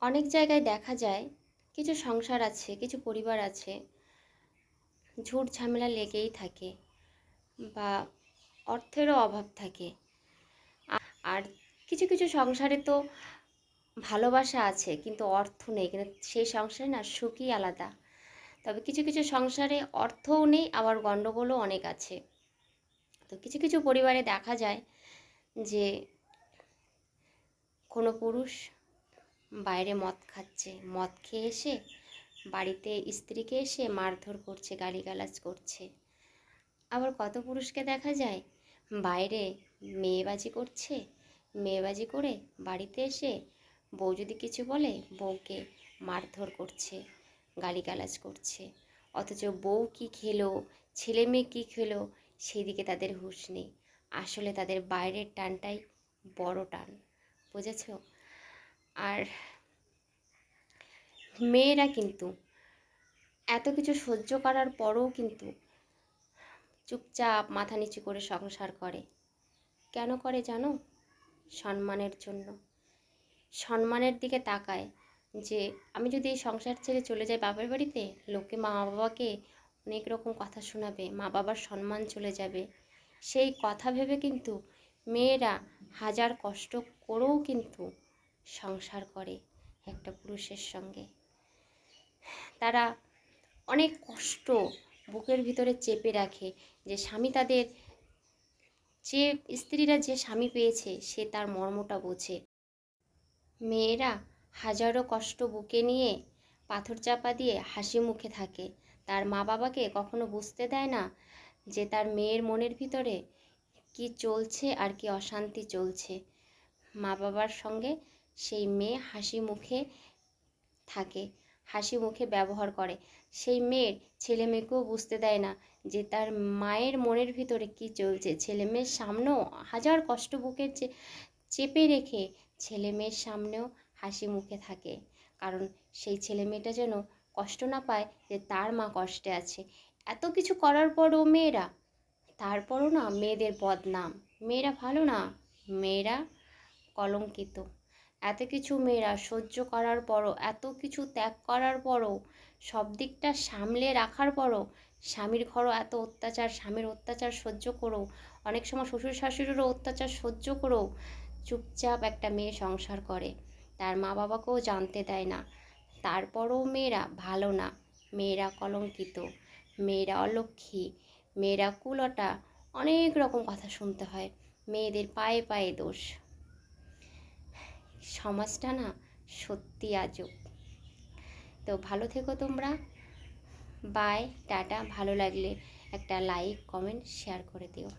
অনেক জায়গায় দেখা যায় কিছু সংসার আছে, কিছু পরিবার আছে, ঝুট ঝামেলা লেগেই থাকে বা অর্থেরও অভাব থাকে। আর কিছু কিছু সংসারে তো ভালোবাসা আছে কিন্তু অর্থ নেই, কিন্তু সেই সংসারে না সুখই আলাদা। তবে কিছু কিছু সংসারে অর্থও নেই, আবার গণ্ডগোলও অনেক আছে। তো কিছু কিছু পরিবারে দেখা যায় যে কোনো পুরুষ বাইরে মদ খাচ্ছে, মদ খেয়ে এসে বাড়িতে স্ত্রীকে এসে মারধর করছে, গালিগালাজ করছে। আবার কত পুরুষকে দেখা যায় বাইরে মেয়েবাজি করছে, মেয়েবাজি করে বাড়িতে এসে বউ যদি কিছু বলে বউকে মারধর করছে, গালিগালাজ করছে। অথচ বউ কি খেলো, ছেলে মেয়ে কী খেলো, সেদিকে তাদের হুঁশ নেই। আসলে তাদের বাইরের টানটাই বড় টান, বুঝেছ? আর মেয়েরা কিন্তু এত কিছু সহ্য করার পরও কিন্তু চুপচাপ মাথা নিচু করে সংসার করে। কেন করে জানো? সম্মানের জন্য। সম্মানের দিকে তাকায় যে আমি যদি এই সংসার ছেড়ে চলে যাই বাপের বাড়িতে, লোকে মা বাবাকে অনেক রকম কথা শোনাবে, মা বাবার সম্মান চলে যাবে। সেই কথা ভেবে কিন্তু মেয়েরা হাজার কষ্ট করেও কিন্তু সংসার করে একটা পুরুষের সঙ্গে। তারা অনেক কষ্ট বুকের ভিতরে চেপে রাখে যে স্বামী তাদের, যে স্ত্রীরা যে স্বামী পেয়েছে সে তার মর্মটা বোঝে। মেয়েরা হাজারো কষ্ট বুকে নিয়ে পাথর চাপা দিয়ে হাসি মুখে থাকে। তার মা বাবাকে কখনো বুঝতে দেয় না যে তার মেয়ের মনের ভিতরে কি চলছে আর কি অশান্তি চলছে। মা বাবার সঙ্গে সেই মেয়ে হাসি মুখে থাকে, হাসি মুখে ব্যবহার করে। সেই মেয়ের ছেলে মেয়েকেও বুঝতে দেয় না যে তার মায়ের মনের ভিতরে কি চলছে। ছেলে মেয়ের সামনেও হাজার কষ্ট বুকে চেপে রেখে ছেলে মেয়ের সামনেও হাসি মুখে থাকে, কারণ সেই ছেলে মেয়েটা যেন কষ্ট না পায় যে তার মা কষ্টে আছে। এত কিছু করার পরও মেয়েরা, তারপরও না মেয়েদের বদনাম, মেয়েরা ভালো না, মেয়েরা কলঙ্কিত। এত কিছু মেয়েরা সহ্য করার পরও, এত কিছু ত্যাগ করার পরও, সব দিকটা সামলে রাখার পরও, স্বামীর ঘরও এত অত্যাচার, স্বামীর অত্যাচার সহ্য করেও, অনেক সময় শ্বশুর শাশুড়িরও অত্যাচার সহ্য করেও চুপচাপ একটা মেয়ে সংসার করে, তার মা বাবাকেও জানতে দেয় না। তারপরও মেয়েরা ভালো না, মেয়েরা কলঙ্কিত, মেয়েরা অলক্ষ্মী, মেয়েরা কুলটা, অনেক রকম কথা শুনতে হয়। মেয়েদের পায়ে পায়ে দোষ। সমাজটা না সত্যি আজব। তো ভালো থেকো তোমরা। Bye, tata. ভালো লাগলে একটা লাইক, কমেন্ট, শেয়ার করে দিও।